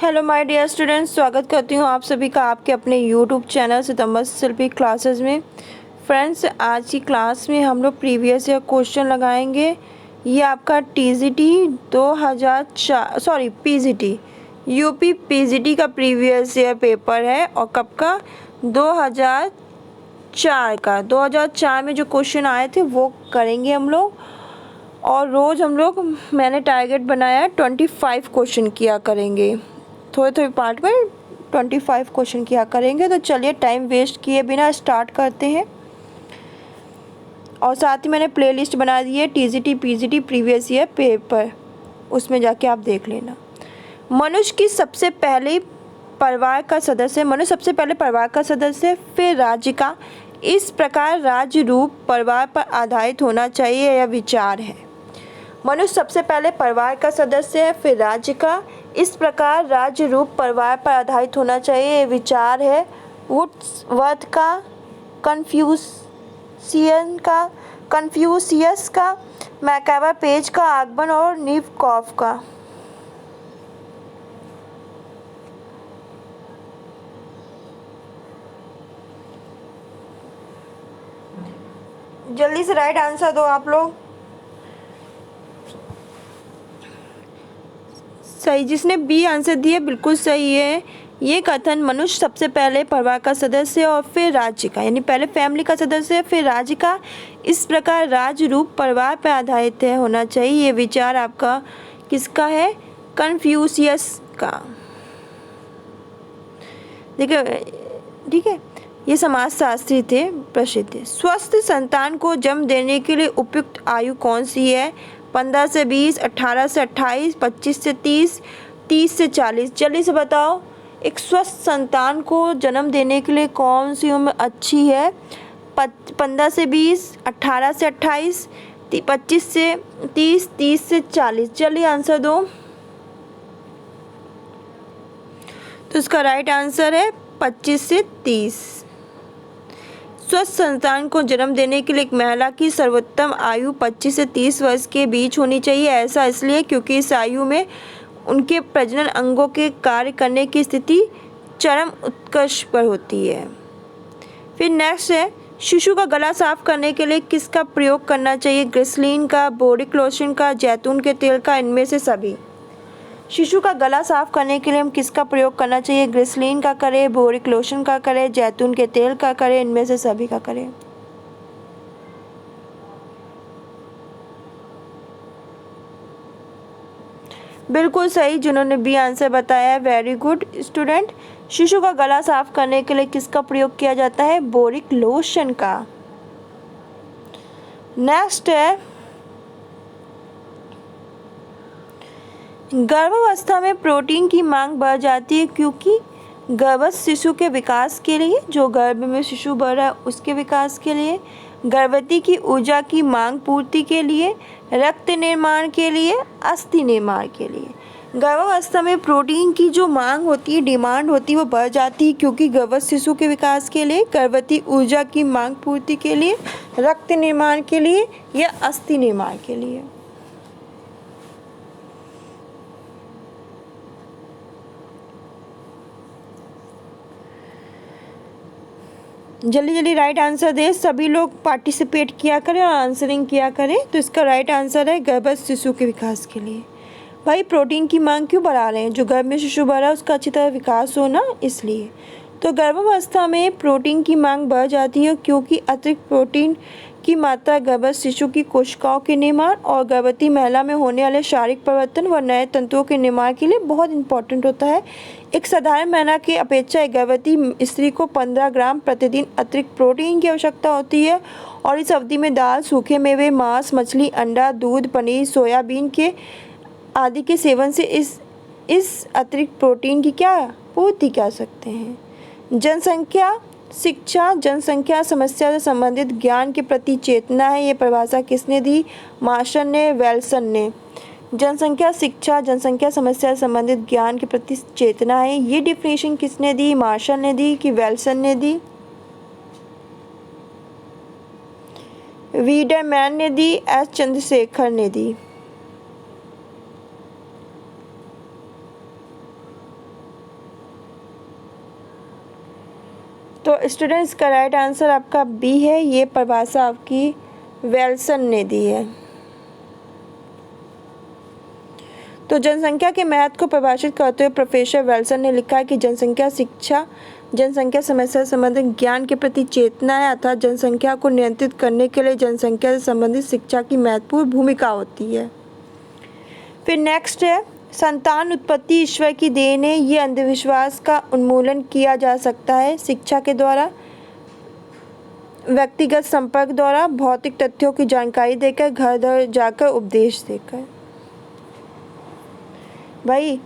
Hello my dear students, स्वागत करती हूँ आप सभी का आपके अपने यूट्यूब चैनल सितंबर शिल्पी क्लासेस में। फ्रेंड्स, आज की क्लास में हम लोग प्रीवियस ईयर क्वेश्चन लगाएंगे। ये आपका टीजीटी 2004 पीजीटी यूपी पीजीटी का प्रीवियस ईयर पेपर है और कब का 2004 में जो क्वेश्चन आए थे वो करेंगे हम लोग। और रोज़ हम लोग मैंने टारगेट बनाया 25 क्वेश्चन किया करेंगे, थोड़े थोड़े पार्ट में 25 क्वेश्चन किया करेंगे। तो चलिए टाइम वेस्ट किए बिना स्टार्ट करते हैं। और साथ ही मैंने प्लेलिस्ट बना दी है TGT PGT previous year paper, उसमें जाके आप देख लेना। मनुष्य सबसे पहले परिवार का सदस्य फिर राज्य का, इस प्रकार राज्य रूप परिवार पर आधारित होना चाहिए, यह विचार है। मनुष्य सबसे पहले परिवार का सदस्य है, फिर राज्य का, इस प्रकार राज्य रूप परिवार पर आधारित होना चाहिए, यह विचार है। वुड्सवर्थ का, कन्फ्यूशियस का, मैकावर पेज का, आगमन और नीवकॉफ का। जल्दी से राइट आंसर दो आप लोग। सही, जिसने बी आंसर दिया बिल्कुल सही है। ये कथन मनुष्य सबसे पहले परिवार का सदस्य और फिर राज्य का, यानी पहले फैमिली का सदस्य फिर राज्य का, इस प्रकार राज्य रूप परिवार पर आधारित है होना चाहिए। ये विचार आपका किसका है? कन्फ्यूशियस का। देखिए, ठीक है, ये समाजशास्त्री थे प्रसिद्ध। स्वस्थ संतान को जन्म देने के लिए उपयुक्त आयु कौन सी है? 15 से 20, 18 से 28, 25 से 30, 30 से 40। जल्दी से बताओ, एक स्वस्थ संतान को जन्म देने के लिए कौन सी उम्र अच्छी है? 15 से 20, 18 से 28, 25 से 30, 30 से 40। जल्दी आंसर दो। तो इसका राइट आंसर है 25 से 30। स्वस्थ संतान को जन्म देने के लिए एक महिला की सर्वोत्तम आयु 25 से 30 वर्ष के बीच होनी चाहिए। ऐसा इसलिए क्योंकि इस आयु में उनके प्रजनन अंगों के कार्य करने की स्थिति चरम उत्कर्ष पर होती है। फिर नेक्स्ट है, शिशु का गला साफ करने के लिए किसका प्रयोग करना चाहिए? ग्लिसरीन का, बोरिक लोशन का, जैतून के तेल का, इनमें से सभी। शिशु का गला साफ करने के लिए हम किसका प्रयोग करना चाहिए? ग्लिसरीन का करें, बोरिक लोशन का करें, जैतून के तेल का करें, इनमें से सभी का करें। बिल्कुल सही, जिन्होंने बी आंसर बताया, वेरी गुड स्टूडेंट। शिशु का गला साफ करने के लिए किसका प्रयोग किया जाता है? बोरिक लोशन का। नेक्स्ट है, गर्भावस्था में प्रोटीन की मांग बढ़ जाती है क्योंकि गर्भस्थ शिशु के विकास के लिए, जो गर्भ में शिशु बढ़ रहा है उसके विकास के लिए, गर्भवती की ऊर्जा की मांग पूर्ति के लिए, रक्त निर्माण के लिए, अस्थि निर्माण के लिए। गर्भावस्था में प्रोटीन की जो मांग होती है, डिमांड होती है, वो बढ़ जाती है क्योंकि गर्भस्थ शिशु के विकास के लिए, गर्भवती ऊर्जा की मांग पूर्ति के लिए, रक्त निर्माण के लिए या अस्थि निर्माण के लिए। जल्दी जल्दी राइट आंसर दे, सभी लोग पार्टिसिपेट किया करें और आंसरिंग किया करें। तो इसका राइट आंसर है गर्भस्थ शिशु के विकास के लिए। भाई, प्रोटीन की मांग क्यों बढ़ा रहे हैं? जो गर्भ में शिशु बढ़ रहा है उसका अच्छी तरह विकास हो ना, इसलिए। तो गर्भावस्था में प्रोटीन की मांग बढ़ जाती है क्योंकि अतिरिक्त प्रोटीन की मात्रा गर्भस्थ शिशु की कोशिकाओं के निर्माण और गर्भवती महिला में होने वाले शारीरिक परिवर्तन व नए तंतुओं के निर्माण के लिए बहुत इंपॉर्टेंट होता है। एक साधारण महिला की अपेक्षा एक गर्भवती स्त्री को 15 ग्राम प्रतिदिन अतिरिक्त प्रोटीन की आवश्यकता होती है और इस अवधि में दाल, सूखे मेवे, मांस, मछली, अंडा, दूध, पनीर, सोयाबीन के आदि के सेवन से इस अतिरिक्त प्रोटीन की क्या पूर्ति कर सकते हैं। जनसंख्या शिक्षा जनसंख्या समस्या से संबंधित ज्ञान के प्रति चेतना है। ये परिभाषा किसने दी? मार्शल ने, वेल्सन ने। जनसंख्या शिक्षा जनसंख्या समस्या से संबंधित ज्ञान के प्रति चेतना है, ये डिफिनेशन किसने दी? मार्शल ने दी कि वेल्सन ने दी? वीडरमैन ने दी, एस चंद्रशेखर ने दी। तो स्टूडेंट्स का राइट आंसर आपका बी है, ये परिभाषा आपकी वेल्सन ने दी है। तो जनसंख्या के महत्व को परिभाषित करते हुए प्रोफेसर वेल्सन ने लिखा है कि जनसंख्या शिक्षा जनसंख्या समस्या से संबंधित ज्ञान के प्रति चेतना है, अर्थात जनसंख्या को नियंत्रित करने के लिए जनसंख्या से संबंधित शिक्षा की महत्वपूर्ण भूमिका होती है। फिर नेक्स्ट है, संतान उत्पत्ति ईश्वर की देन है, ये अंधविश्वास का उन्मूलन किया जा सकता है शिक्षा के द्वारा, व्यक्तिगत संपर्क द्वारा, भौतिक तथ्यों की जानकारी देकर, घर घर जाकर उपदेश देकर। भाई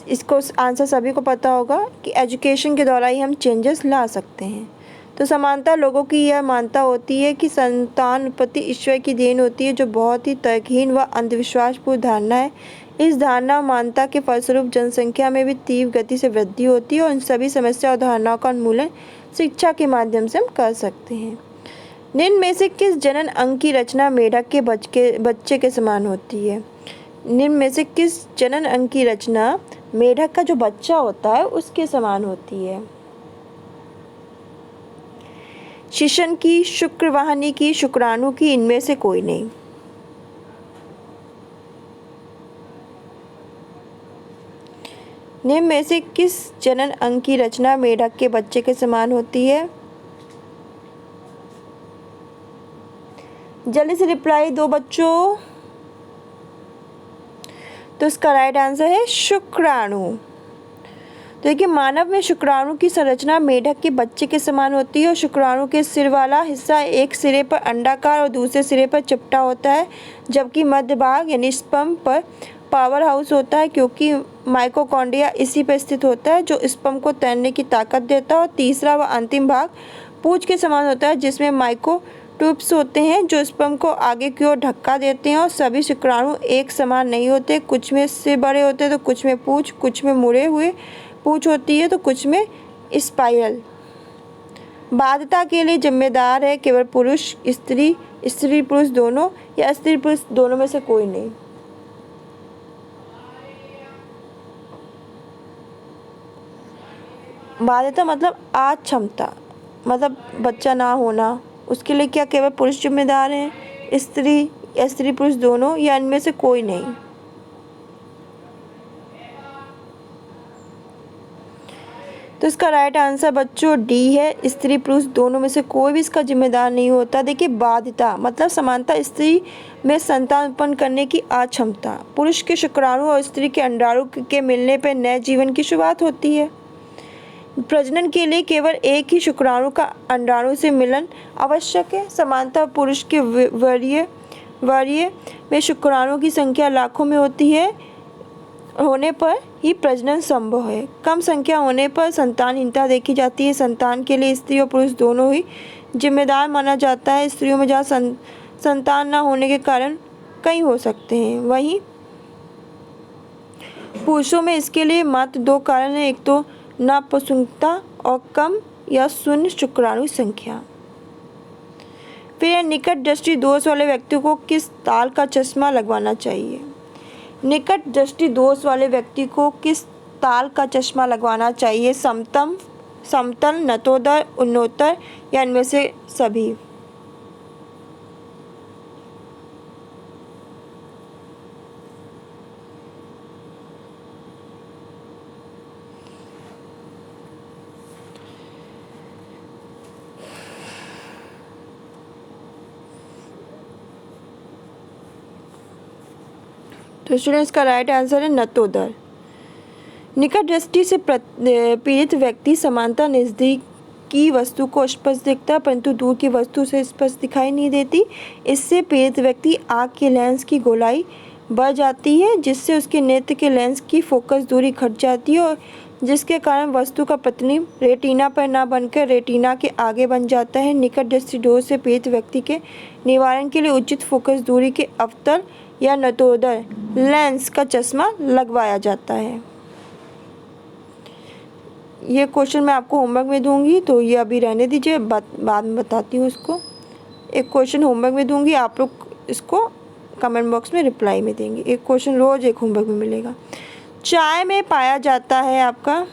इसको आंसर सभी को पता होगा कि एजुकेशन के द्वारा ही हम चेंजेस ला सकते हैं। तो समानता लोगों की यह मान्यता होती है कि संतान उत्पत्ति ईश्वर की देन होती है, जो बहुत ही तर्कहीन व अंधविश्वासपूर्ण धारणा है। इस धारणा मान्यता के फलस्वरूप जनसंख्या में भी तीव्र गति से वृद्धि होती है और इन सभी समस्या और धारणाओं का उन्मूलन शिक्षा के माध्यम से हम कर सकते हैं। निम्न में से किस जनन अंग की रचना मेढक के बच्चे के समान होती है? निम्न में से किस जनन अंग की रचना मेढक का जो बच्चा होता है उसके समान होती है? शिशन की, शुक्रवाहिनी की, शुक्राणु की, इनमें से कोई नहीं। निम्न में से किस जनन अंग की रचना मेढक के बच्चे के समान होती है? जल्दी से रिप्लाई दो बच्चों। तो इसका राइट आंसर है शुक्राणु। तो देखिए, मानव में शुक्राणु की संरचना मेढक के बच्चे के समान होती है और शुक्राणु के सिर वाला हिस्सा एक सिरे पर अंडाकार और दूसरे सिरे पर चिपटा होता है, जबकि मध्य भाग यानी स्पर्म पर पावर हाउस होता है, क्योंकि माइटोकॉन्ड्रिया इसी पर स्थित होता है जो स्पर्म को तैरने की ताकत देता है। और तीसरा व अंतिम भाग पूंछ के समान होता है, जिसमें माइक्रोट्यूब्स होते हैं जो स्पर्म को आगे की ओर धक्का देते हैं। और सभी शुक्राणु एक समान नहीं होते, कुछ में सिर बड़े होते हैं तो कुछ में पूंछ, कुछ में मुड़े हुए पूंछ होती है तो कुछ में स्पाइरल। बाध्यता के लिए जिम्मेदार है केवल पुरुष, स्त्री, स्त्री पुरुष दोनों या स्त्री पुरुष दोनों में से कोई नहीं। बाध्यता मतलब अक्षमता, मतलब बच्चा ना होना, उसके लिए क्या केवल पुरुष जिम्मेदार हैं, स्त्री या स्त्री पुरुष दोनों या इनमें से कोई नहीं? तो इसका राइट आंसर बच्चों डी है, स्त्री पुरुष दोनों में से कोई भी इसका जिम्मेदार नहीं होता। देखिए, बाध्यता मतलब समानता, स्त्री में संतान उत्पन्न करने की अक्षमता, पुरुष के शुक्राणु और स्त्री के अंडाणु के मिलने पर नए जीवन की शुरुआत होती है। प्रजनन के लिए केवल एक ही शुक्राणु का अंडाणु से मिलन आवश्यक है। समानता पुरुष के वीर्य में शुक्राणु की संख्या लाखों में होने पर ही प्रजनन संभव है। कम संख्या होने पर संतानहीनता देखी जाती है। संतान के लिए स्त्री और पुरुष दोनों ही जिम्मेदार माना जाता है। स्त्रियों में जहाँ संतान न होने के कारण कई हो सकते हैं, वहीं पुरुषों में इसके लिए मात्र दो कारण हैं, एक तो नापसंदता और कम या शून्य शुक्राणु संख्या। फिर निकट दृष्टि दोष वाले व्यक्ति को किस ताल का चश्मा लगवाना चाहिए? निकट दृष्टि दोष वाले व्यक्ति को किस ताल का चश्मा लगवाना चाहिए? समतल, नतोदर, उन्नोत्तर या इनमें से सभी? तो स्टूडेंट्स का राइट आंसर है नतोदर। निकट दृष्टि से पीड़ित व्यक्ति समानता नज़दीक की वस्तु को स्पष्ट दिखता है, परंतु दूर की वस्तु से स्पष्ट दिखाई नहीं देती। इससे पीड़ित व्यक्ति आँख के लेंस की गोलाई बढ़ जाती है, जिससे उसके नेत्र के लेंस की फोकस दूरी घट जाती है और जिसके कारण वस्तु का प्रतिबिंब रेटिना पर न बनकर रेटिना के आगे बन जाता है। निकट दृष्टि दोष से पीड़ित व्यक्ति के निवारण के लिए उचित फोकस दूरी के अवतल या नतोदर लेंस का चश्मा लगवाया जाता है। ये क्वेश्चन मैं आपको होमवर्क में दूंगी, तो ये अभी रहने दीजिए, बाद में बताती हूँ इसको। एक क्वेश्चन होमवर्क में दूंगी, आप लोग इसको कमेंट बॉक्स में रिप्लाई में देंगे। एक क्वेश्चन रोज एक होमवर्क में मिलेगा। चाय में पाया जाता है आपका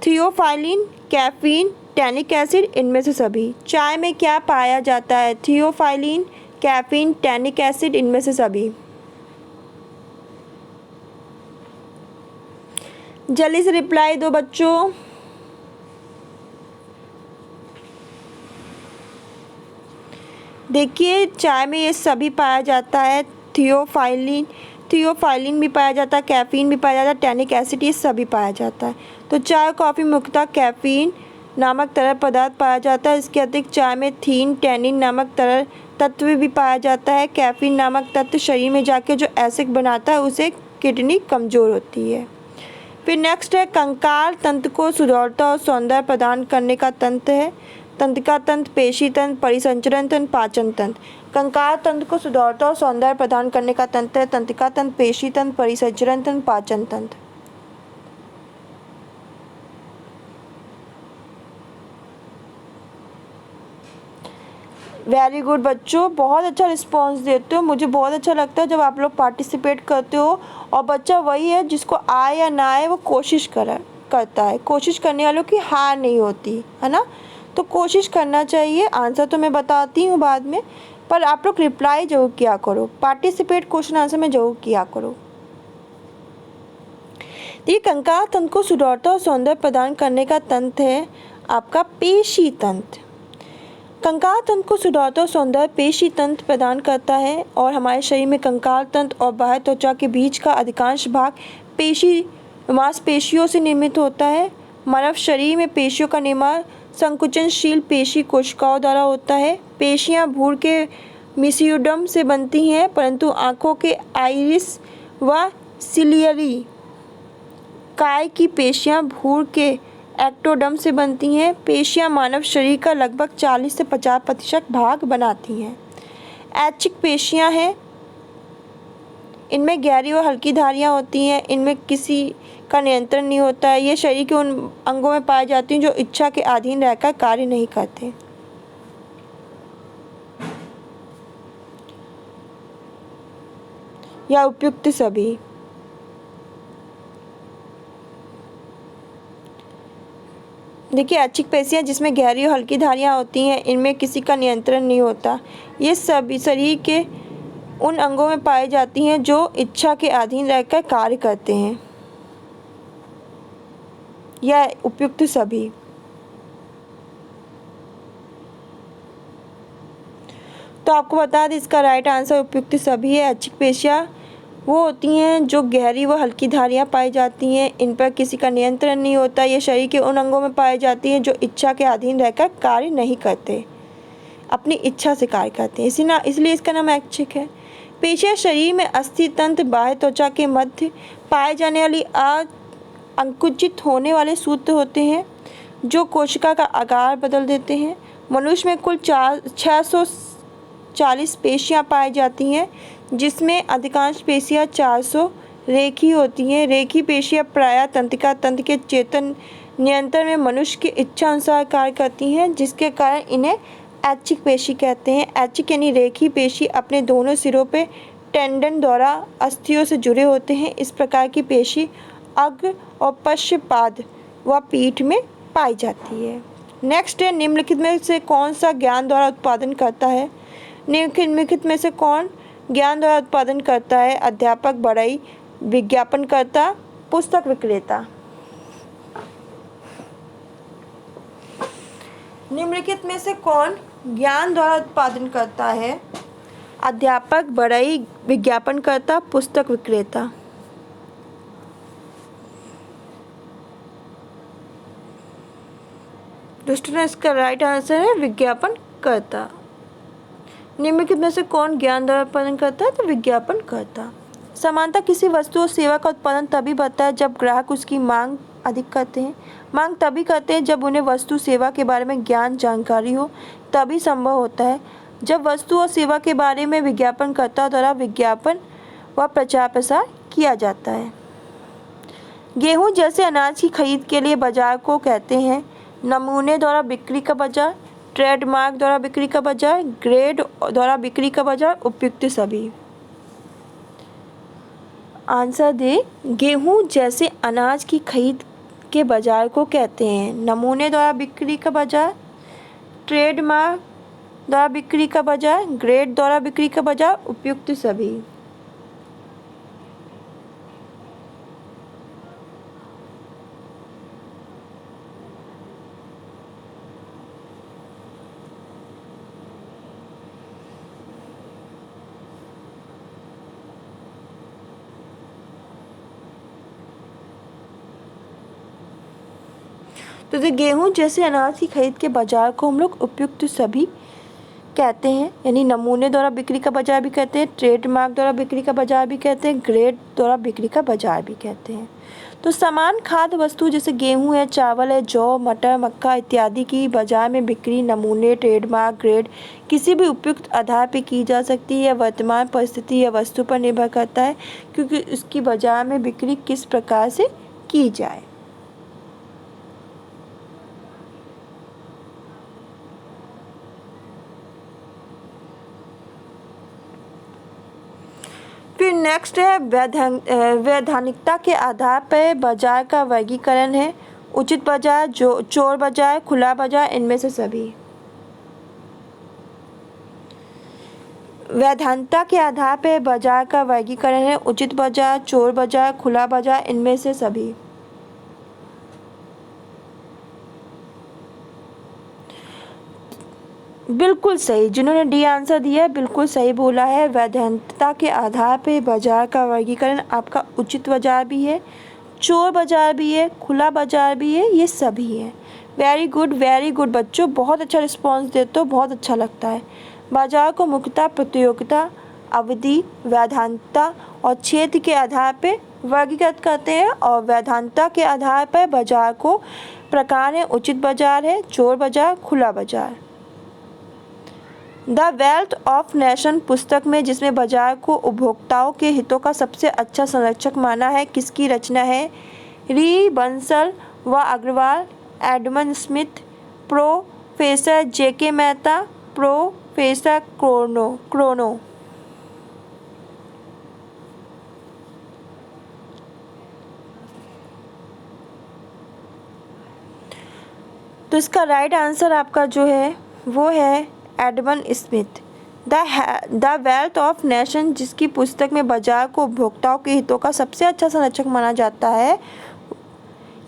थियोफाइलिन, कैफीन, टैनिक एसिड, इनमें से सभी। चाय में क्या पाया जाता है? थियोफाइलिन, कैफीन, टैनिक एसिड, इनमें से सभी। जल्दी से रिप्लाई दो बच्चों। देखिए चाय में ये सभी पाया जाता है। थियोफाइलिन भी पाया जाता है, कैफीन भी पाया जाता है, टैनिक एसिड, ये सभी पाया जाता है। तो चाय कॉफ़ी मुख्यतः कैफीन नामक तरल पदार्थ पाया जाता है। इसके अतिरिक्त चाय में थीन, टैनिन नामक तरल तत्व भी पाया जाता है। कैफीन नामक तत्व शरीर में जाके जो एसिड बनाता है उसे किडनी कमज़ोर होती है। फिर नेक्स्ट है कंकाल तंत्र को सुदृढ़ता और सौंदर्य प्रदान करने का तंत्र है। तंत्रिका तंत्र, पेशी तंत्र, परिसंचरण तंत्र, पाचन तंत्र। कंकाल तंत्र को सुदृढ़ता और सौंदर्य प्रदान करने का तंत्र है। तंत्रिका तंत्र, पेशी तंत्र, परिसंचरण तंत्र, पाचन तंत्र। वेरी गुड बच्चों, बहुत अच्छा रिस्पॉन्स देते हो। मुझे बहुत अच्छा लगता है जब आप लोग पार्टिसिपेट करते हो। और बच्चा वही है जिसको आए या ना आए वो कोशिश करता है। कोशिश करने वालों की हार नहीं होती है ना। तो कोशिश करना चाहिए। आंसर तो मैं बताती हूँ बाद में, पर आप लोग रिप्लाई जरूर किया करो। पार्टिसिपेट क्वेश्चन आंसर में जरूर किया करो। ये कंकाल तंत्र को सुदृढ़ता और सौंदर्य प्रदान करने का तंत्र है आपका पेशी तंत्र। कंकाल तंत्र को सुदृढ़ता और सौंदर्य पेशी तंत्र प्रदान करता है। और हमारे शरीर में कंकाल तंत्र और बाह्य त्वचा के बीच का अधिकांश भाग मांसपेशियों से निर्मित होता है। मानव शरीर में पेशियों का निर्माण संकुचनशील पेशी कोशिकाओं द्वारा होता है। पेशियां भ्रूण के मिसियोडर्म से बनती हैं, परंतु आँखों के आइरिस व सिलियरी काय की पेशियां भ्रूण के एक्टोडर्म से बनती हैं। पेशियां मानव शरीर का लगभग 40 से 50% भाग बनाती हैं। ऐच्छिक पेशियां हैं, इनमें गहरी और हल्की धारियां होती हैं। इनमें किसी का नियंत्रण नहीं होता है। ये शरीर के उन अंगों में पाई जाती हैं जो इच्छा के अधीन रहकर कार्य नहीं करते। या उपयुक्त सभी। देखिए ऐच्छिक पेशियां जिसमें गहरी और हल्की धारियां होती हैं, इनमें किसी का नियंत्रण नहीं होता। ये सभी शरीर के उन अंगों में पाई जाती हैं जो इच्छा के अधीन रहकर कार्य करते हैं। या उपयुक्त सभी। तो आपको बता दें इसका राइट आंसर उपयुक्त सभी है। ऐच्छिक पेशियां वो होती हैं जो गहरी व हल्की धारियां पाई जाती हैं, इन पर किसी का नियंत्रण नहीं होता। ये शरीर के उन अंगों में पाई जाती हैं जो इच्छा के अधीन रहकर कार्य नहीं करते, अपनी इच्छा से कार्य करते हैं, इसलिए इसका नाम ऐच्छिक है। पेशियां शरीर में अस्थि तंत्र, बाह्य त्वचा के मध्य पाए जाने वाली अंकुचित होने वाले सूत्र होते हैं जो कोशिका का आकार बदल देते हैं। मनुष्य में कुल 640 पेशियां पाई जाती हैं, जिसमें अधिकांश पेशियां 400 रेखी होती हैं। रेखी पेशियां प्रायः तंत्रिका तंत्र के चेतन नियंत्रण में मनुष्य की इच्छा अनुसार कार्य करती हैं, जिसके कारण इन्हें ऐच्छिक पेशी कहते हैं। ऐच्छिक यानी रेखी पेशी अपने दोनों सिरों पे टेंडन द्वारा अस्थियों से जुड़े होते हैं। इस प्रकार की पेशी अग्र और पश्चपाद व पीठ में पाई जाती है। नेक्स्ट है निम्नलिखित में से कौन सा ज्ञान द्वारा उत्पादन करता है? निम्नलिखित में से कौन ज्ञान द्वारा उत्पादन करता है? अध्यापक, बढ़ई, विज्ञापनकर्ता, पुस्तक विक्रेता। निम्नलिखित में से कौन ज्ञान द्वारा उत्पादन करता है? अध्यापक, बढ़ई, विज्ञापनकर्ता, पुस्तक विक्रेता। दोस्तों इसका राइट आंसर है विज्ञापनकर्ता। निम्नलिखित में से कौन ज्ञान द्वारा उत्पादन करता है? तो विज्ञापनकर्ता। समानतः किसी वस्तु और सेवा का उत्पादन तभी बढ़ता है जब ग्राहक उसकी मांग अधिक करते हैं। मांग तभी करते हैं जब उन्हें वस्तु सेवा के बारे में ज्ञान जानकारी हो, तभी संभव होता है। जब वस्तु और सेवा के बारे में विज्ञापनकर्ता द्वारा विज्ञापन व प्रचार प्रसार किया जाता है। गेहूँ जैसे अनाज की खरीद के लिए बाजार को कहते हैं नमूने द्वारा बिक्री का बाजार, ट्रेडमार्क द्वारा बिक्री का बाजार, ग्रेड द्वारा बिक्री का बाजार, उपयुक्त सभी। आंसर दे गेहूं जैसे अनाज की खरीद के बाजार को कहते हैं? नमूने द्वारा बिक्री का बाजार, ट्रेडमार्क द्वारा बिक्री का बाजार, ग्रेड द्वारा बिक्री का बाजार, उपयुक्त सभी। तो गेहूँ जैसे अनाज की खरीद के बाजार को हम लोग उपयुक्त सभी कहते हैं, यानी नमूने द्वारा बिक्री का बाजार भी कहते हैं, ट्रेडमार्क द्वारा बिक्री का बाजार भी कहते हैं, ग्रेड द्वारा बिक्री का बाजार भी कहते हैं। तो समान खाद्य वस्तु जैसे गेहूं है, चावल है, जौ, मटर, मक्का इत्यादि की बाजार में बिक्री नमूने, ट्रेडमार्क, ग्रेड किसी भी उपयुक्त आधार पर की जा सकती है। वर्तमान परिस्थिति या वस्तु पर निर्भर करता है क्योंकि उसकी बाजार में बिक्री किस प्रकार से की जाए। फिर नेक्स्ट है वैधानिकता के आधार पर बाजार का वर्गीकरण है। उचित बाजार, चोर बाजार, खुला बाजार, इनमें से सभी। वैधानिकता के आधार पर बाजार का वर्गीकरण है। उचित बाजार, चोर बाजार, खुला बाजार, इनमें से सभी। बिल्कुल सही, जिन्होंने डी आंसर दिया है बिल्कुल सही बोला है। वैधानिकता के आधार पर बाजार का वर्गीकरण आपका उचित बाजार भी है, चोर बाजार भी है, खुला बाजार भी है, ये सभी है। वेरी गुड बच्चों, बहुत अच्छा रिस्पॉन्स देते हो, बहुत अच्छा लगता है। बाजार को मुख्यतः प्रतियोगिता, अवधि, वैधानिकता और क्षेत्र के आधार पर वर्गीकृत करते हैं और वैधानिकता के आधार पर बाजार को प्रकार है उचित बाजार है, चोर बाजार, खुला बाजार। द वेल्थ ऑफ नेशन पुस्तक में जिसमें बाजार को उपभोक्ताओं के हितों का सबसे अच्छा संरक्षक माना है, किसकी रचना है? री बंसल व अग्रवाल, एडमंड स्मिथ, प्रोफेसर जेके मेहता, प्रोफेसर क्रोनो। तो इसका राइट आंसर आपका जो है वो है Edmund Smith. The wealth of nation जिसकी पुस्तक में बाजार को उपभोक्ताओं के हितों का सबसे अच्छा संरक्षक माना जाता है,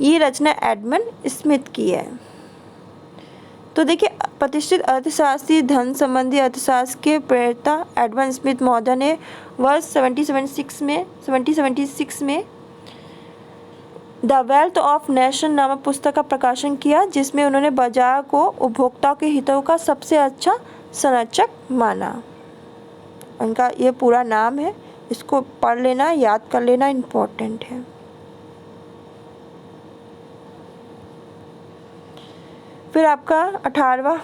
ये रचना एडमंड स्मिथ की है। तो देखिए, प्रतिष्ठित अर्थशास्त्री, धन संबंधी अर्थशास्त्र के प्रणेता एडमंड स्मिथ महोदय ने वर्ष 1776 में द वेल्थ ऑफ नेशन नामक पुस्तक का प्रकाशन किया, जिसमें उन्होंने बाजार को उपभोक्ताओं के हितों का सबसे अच्छा संरक्षक माना। उनका ये पूरा नाम है, इसको पढ़ लेना, याद कर लेना, इम्पोर्टेंट है। फिर आपका 18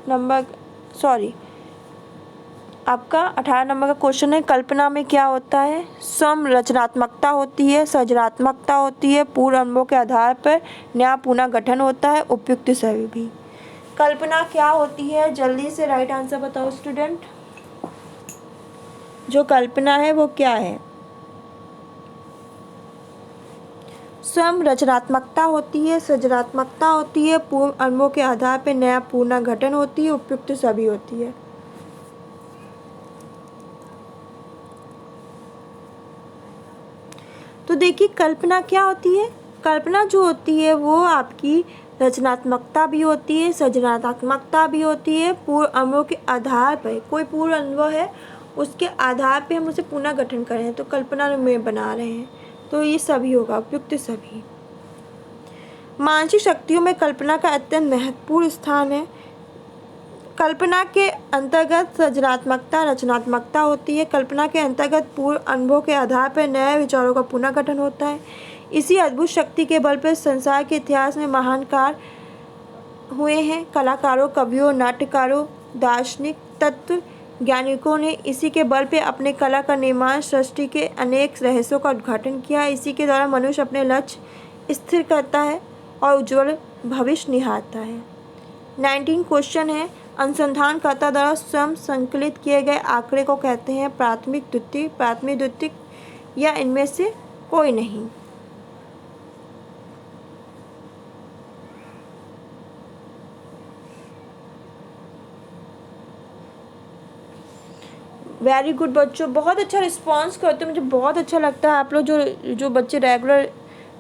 नंबर का क्वेश्चन है, कल्पना में क्या होता है? सम रचनात्मकता होती है, सृजनात्मकता होती है, पूर्व अनुभव के आधार पर नया पुनर्गठन होता है, उपयुक्त सभी भी। कल्पना क्या होती है? जल्दी से राइट आंसर बताओ स्टूडेंट। जो कल्पना है वो क्या है? स्वयं रचनात्मकता होती है, सृजनात्मकता होती है, पूर्व अनुभव के आधार पर नया पुनर्गठन होती है, उपयुक्त सभी होती है। तो देखिए, कल्पना क्या होती है? कल्पना जो होती है वो आपकी रचनात्मकता भी होती है, सृजनात्मकता भी होती है, पूर्व अनुभव के आधार पर। कोई पूर्व अनुभव है, उसके आधार पे हम उसे पुनर्गठन कर रहे हैं, तो कल्पना में बना रहे हैं, तो ये सभी होगा, उपयुक्त सभी। मानसिक शक्तियों में कल्पना का अत्यंत महत्वपूर्ण स्थान है। कल्पना के अंतर्गत सृजनात्मकता, रचनात्मकता होती है। कल्पना के अंतर्गत पूर्व अनुभव के आधार पर नए विचारों का पुनर्गठन होता है। इसी अद्भुत शक्ति के बल पर संसार के इतिहास में महान कार्य हुए हैं। कलाकारों, कवियों, नाट्यकारों, दार्शनिक, तत्व ज्ञानिकों ने इसी के बल पर अपने कला का निर्माण, सृष्टि के अनेक रहस्यों का उद्घाटन किया। इसी के द्वारा मनुष्य अपने लक्ष्य स्थिर करता है और उज्ज्वल भविष्य निहारता है। 19 क्वेश्चन है, अनुसंधानकर्ता द्वारा स्वयं संकलित किए गए आंकड़े को कहते हैं प्राथमिक, द्वितीयक या इनमें से कोई नहीं। वेरी गुड बच्चों, बहुत अच्छा रिस्पॉन्स करते हो, मुझे बहुत अच्छा लगता है आप लोग जो बच्चे रेगुलर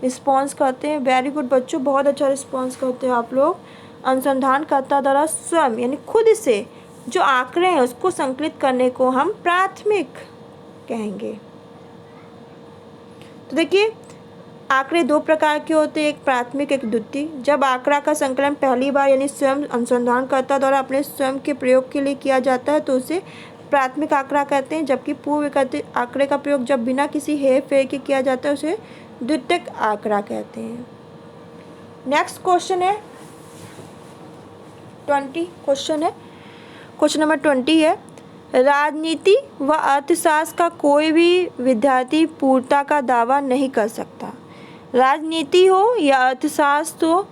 रिस्पॉन्स करते हैं। वेरी गुड बच्चों, बहुत अच्छा रिस्पॉन्स करते हो आप लोग। अनुसंधानकर्ता द्वारा स्वयं यानी खुद से जो आंकड़े हैं उसको संकलित करने को हम प्राथमिक कहेंगे। तो देखिए, आंकड़े दो प्रकार के होते हैं, एक प्राथमिक एक द्वितीय। जब आंकड़ा का संकलन पहली बार यानी स्वयं अनुसंधानकर्ता द्वारा अपने स्वयं के प्रयोग के लिए किया जाता है तो उसे प्राथमिक आंकड़ा कहते हैं, जबकि पूर्वकथित आंकड़े का प्रयोग जब बिना किसी हेर फेर के किया जाता है उसे द्वितीयक आंकड़ा कहते हैं। नेक्स्ट क्वेश्चन है 20 क्वेश्चन है, क्वेश्चन नंबर 20 है, राजनीति व अर्थशास्त्र का कोई भी विद्यार्थी पूर्णता का दावा नहीं कर सकता। राजनीति हो या अर्थशास्त्र हो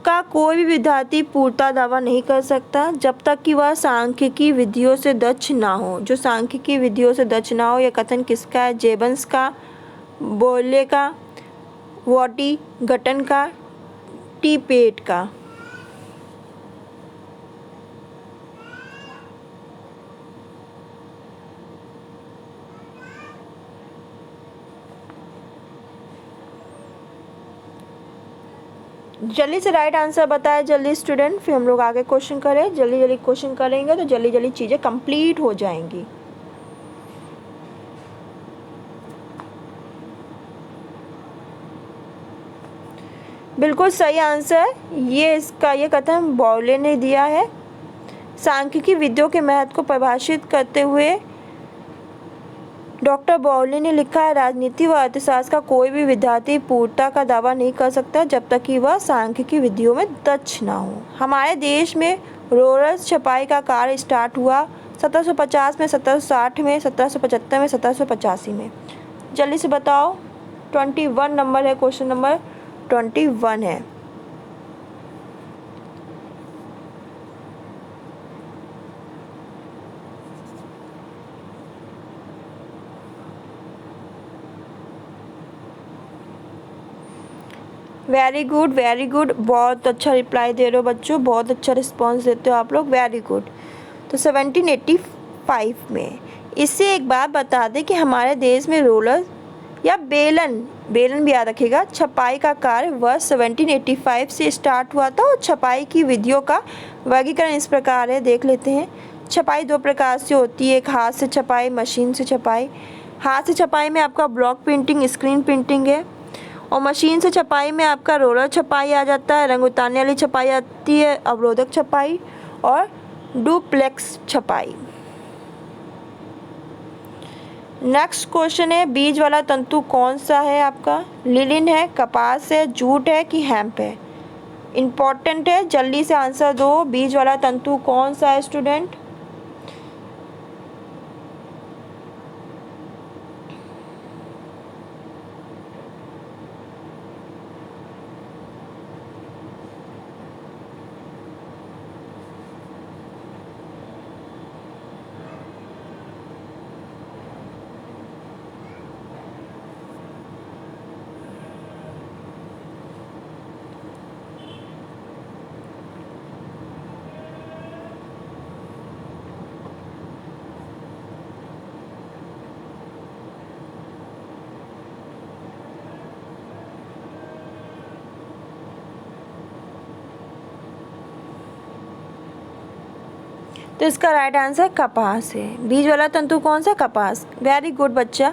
का कोई भी विद्यार्थी पूर्णता दावा नहीं कर सकता जब तक कि वह सांख्यिकी विधियों से दक्ष ना हो। जो सांख्यिकी विधियों से दक्ष ना हो, यह कथन किसका है? जेबन्स का, बोले का, वॉटी गटन का, टी पेट का। जल्दी से राइट आंसर बताएं जल्दी स्टूडेंट, फिर हम लोग आगे क्वेश्चन करें। जल्दी जल्दी क्वेश्चन करेंगे तो जल्दी जल्दी चीज़ें कंप्लीट हो जाएंगी। बिल्कुल सही आंसर ये कथन बॉयले ने दिया है। सांख्यिकी विधियों के महत्व को परिभाषित करते हुए डॉक्टर बॉयले ने लिखा है, राजनीति व अर्थशास्त्र का कोई भी विद्यार्थी पूर्णता का दावा नहीं कर सकता जब तक कि वह सांख्यिकी विधियों में दक्ष ना हो। हमारे देश में रोलर्स छपाई का कार्य स्टार्ट हुआ 1750 में, 1760 में, 1775 में, 1785 में। जल्दी से बताओ। 21 नंबर है, क्वेश्चन नंबर 21 है। वेरी गुड, वेरी गुड, बहुत अच्छा रिप्लाई दे रहे हो बच्चों, बहुत अच्छा रिस्पॉन्स देते हो आप लोग, वेरी गुड। तो 1785 में। इससे एक बात बता दें कि हमारे देश में रोलर या बेलन भी याद रखिएगा, छपाई का कार्य वर्ष 1785 से स्टार्ट हुआ था। और छपाई की विधियों का वर्गीकरण इस प्रकार है, देख लेते हैं। छपाई दो प्रकार से होती है, एक हाथ से छपाई, मशीन से छपाई। हाथ से छपाई में आपका ब्लॉक प्रिंटिंग, स्क्रीन प्रिंटिंग है, और मशीन से छपाई में आपका रोलर छपाई आ जाता है, रंग उतारने वाली छपाई आती है, अवरोधक छपाई और डुप्लेक्स छपाई। नेक्स्ट क्वेश्चन है, बीज वाला तंतु कौन सा है आपका? लिनिन है, कपास है, जूट है कि हेम्प है? इम्पॉर्टेंट है, जल्दी से आंसर दो। बीज वाला तंतु कौन सा है स्टूडेंट? तो इसका राइट आंसर कपास है। बीज वाला तंतु कौन सा? कपास। वेरी गुड बच्चा।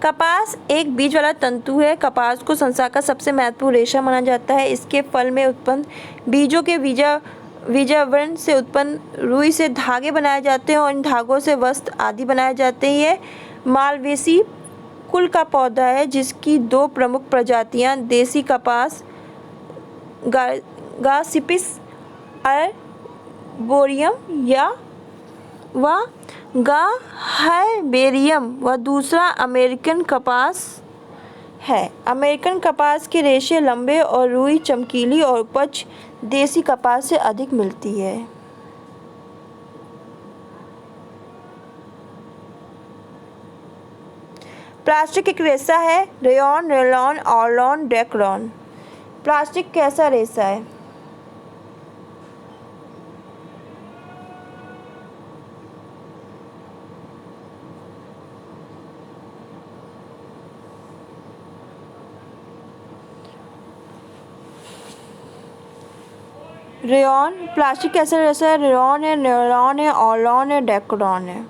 कपास एक बीज वाला तंतु है। कपास को संसार का सबसे महत्वपूर्ण रेशा माना जाता है। इसके फल में उत्पन्न बीजों के बीजावरण से उत्पन्न रुई से धागे बनाए जाते हैं और इन धागों से वस्त्र आदि बनाए जाते हैं। मालवेसी कुल का पौधा है जिसकी दो प्रमुख प्रजातियां देसी कपास गासिपिस बोरियम व हाइबेरियम व दूसरा अमेरिकन कपास है। अमेरिकन कपास के रेशे लंबे और रुई चमकीली और उपज देसी कपास से अधिक मिलती है। प्लास्टिक एक रेशा है। Rayon, relon, Orlon, Dacron. Plastic कैसा रेशा है? रेयॉन प्लास्टिक कैसे जैसा है, रेयॉन है, न्यूरॉन है, ऑर्लॉन है, डेक्रोन है।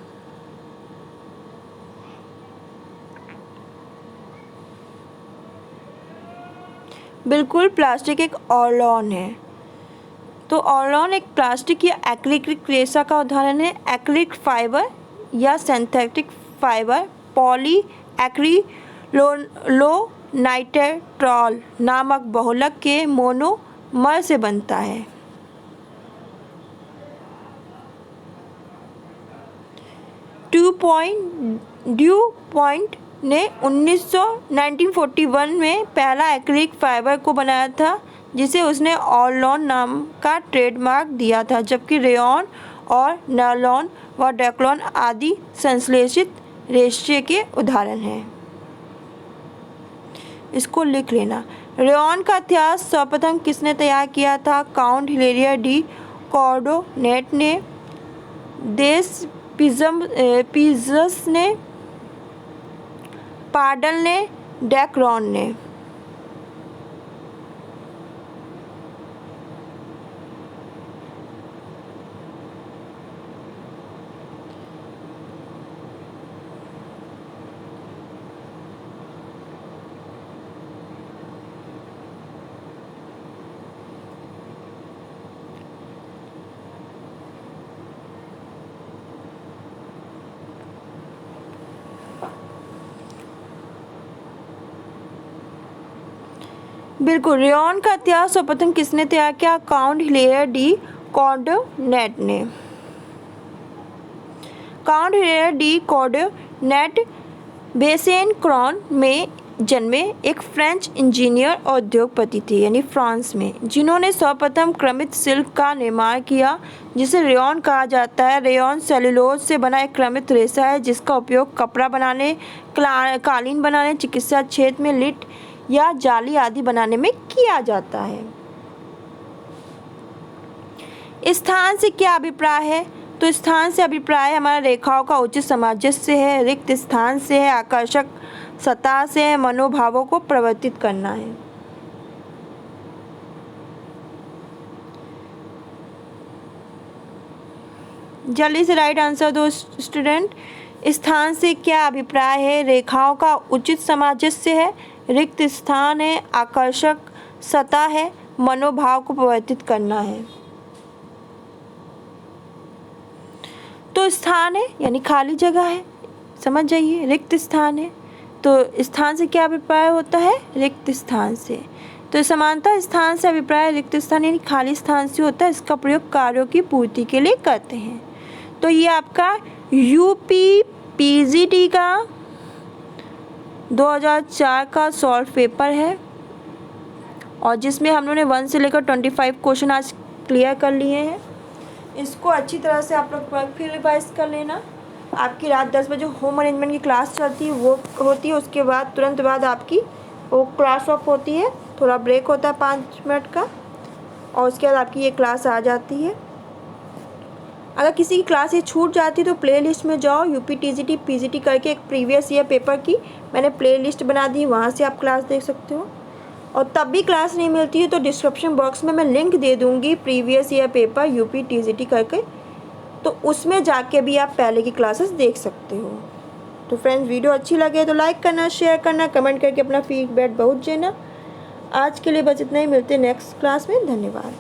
बिल्कुल, प्लास्टिक एक ऑर्लॉन है। तो ऑर्लॉन एक प्लास्टिक या एक्रिलिक रेशा का उदाहरण है। एक्रिलिक फाइबर या सिंथेटिक फाइबर पॉली एक्रिलोनाइट्रेटॉल नामक बहुलक के मोनोमर से बनता है। ड्यू पॉइंट ने 1941 में पहला एक्रिलिक फाइबर को बनाया था, जिसे उसने ऑर्लॉन नाम का ट्रेडमार्क दिया था, जबकि रेयॉन और नायलॉन व डेक्लोन आदि संश्लेषित रेशे के उदाहरण हैं। इसको लिख लेना। रेयॉन का इतिहास सर्वप्रथम किसने तैयार किया था? काउंट हिलेरिया डी कॉर्डोनेट ने, देश पिज़स ने, पार्डल ने, डेक्रोन ने। बिल्कुल, रेयॉन का इतिहास सर्वप्रथम किसने तैयार किया? काउंट हिलेरिया डी कॉर्डोनेट ने। काउंट हिलेरिया डी कॉर्डोनेट बेसेन-क्रॉन में जन्मे एक फ्रेंच इंजीनियर और उद्योगपति थे, यानी फ्रांस में, जिन्होंने सर्वप्रथम क्रमित सिल्क का निर्माण किया, जिसे रेयॉन कहा जाता है। रेयॉन सेलुलोज से बना एक क्रमित रेशा है, जिसका उपयोग कपड़ा बनाने, कालीन बनाने, चिकित्सा क्षेत्र में लिट या जाली आदि बनाने में किया जाता है। स्थान से क्या अभिप्राय है? तो स्थान से अभिप्राय हमारा रेखाओं का उचित सामंजस्य है, रिक्त स्थान से है, आकर्षक सतह से है, मनोभावों को प्रवर्तित करना है। जल्दी से राइट आंसर दो स्टूडेंट। स्थान से क्या अभिप्राय है? रेखाओं का उचित सामंजस्य है, रिक्त स्थान है, आकर्षक सतह है, मनोभाव को प्रवर्तित करना है। तो स्थान है यानी खाली जगह है, समझ जाइए। रिक्त स्थान है तो स्थान से क्या अभिप्राय होता है? रिक्त स्थान से। तो समानता स्थान से अभिप्राय रिक्त स्थान यानी खाली स्थान से होता है। इसका प्रयोग कार्यों की पूर्ति के लिए करते हैं। तो ये आपका यूपी पीजीटी का 2004 का सॉल्व पेपर है, और जिसमें हम लोगों ने 1 से लेकर 25 क्वेश्चन आज क्लियर कर लिए हैं। इसको अच्छी तरह से आप लोग फिर रिवाइज कर लेना। आपकी रात 10 बजे होम अरेंजमेंट की क्लास चलती है, वो होती है। उसके बाद तुरंत बाद आपकी वो क्लास ऑफ होती है, थोड़ा ब्रेक होता है 5 मिनट का, और उसके बाद आपकी ये क्लास आ जाती है। अगर किसी की क्लास ये छूट जाती है तो प्लेलिस्ट में जाओ, यूपी टीजीटी पीजीटी करके एक प्रीवियस ईयर पेपर की मैंने प्लेलिस्ट बना दी, वहाँ से आप क्लास देख सकते हो। और तब भी क्लास नहीं मिलती है तो डिस्क्रिप्शन बॉक्स में मैं लिंक दे दूँगी previous year paper UP TGT करके, तो उसमें जाके भी आप पहले की क्लासेस देख सकते हो। तो फ्रेंड्स, वीडियो अच्छी लगे तो लाइक करना, शेयर करना, कमेंट करके अपना फीडबैक बहुत देना। आज के लिए बस इतना ही, मिलते हैं नेक्स्ट क्लास में। धन्यवाद।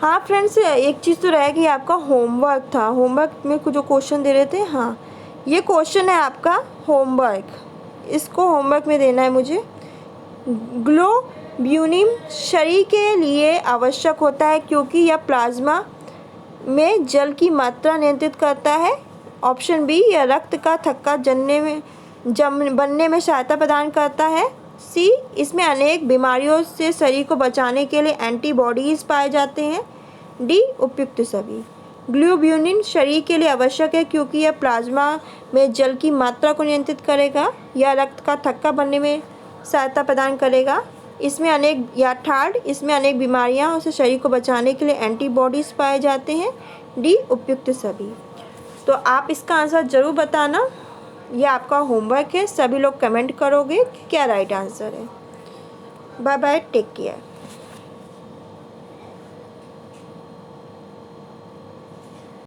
हाँ फ्रेंड्स, एक चीज़ तो रह गई, आपका होमवर्क था। होमवर्क में कुछ जो क्वेश्चन दे रहे थे, हाँ ये क्वेश्चन है आपका होमवर्क, इसको होमवर्क में देना है मुझे। ग्लोब्यूलिन शरीर के लिए आवश्यक होता है क्योंकि यह प्लाज्मा में जल की मात्रा नियंत्रित करता है। ऑप्शन बी, यह रक्त का थक्का बनने में सहायता प्रदान करता है। सी, इसमें अनेक बीमारियों से शरीर को बचाने के लिए एंटीबॉडीज़ पाए जाते हैं। डी, उपयुक्त सभी। ग्लोब्यूलिन शरीर के लिए आवश्यक है क्योंकि यह प्लाज्मा में जल की मात्रा को नियंत्रित करेगा, यह रक्त का थक्का बनने में सहायता प्रदान करेगा। इसमें अनेक, या थर्ड, इसमें अनेक बीमारियां से शरीर को बचाने के लिए एंटीबॉडीज़ पाए जाते हैं। डी, उपयुक्त सभी। तो आप इसका आंसर ज़रूर बताना, ये आपका होमवर्क है, सभी लोग कमेंट करोगे कि क्या राइट आंसर है। Bye bye, take care.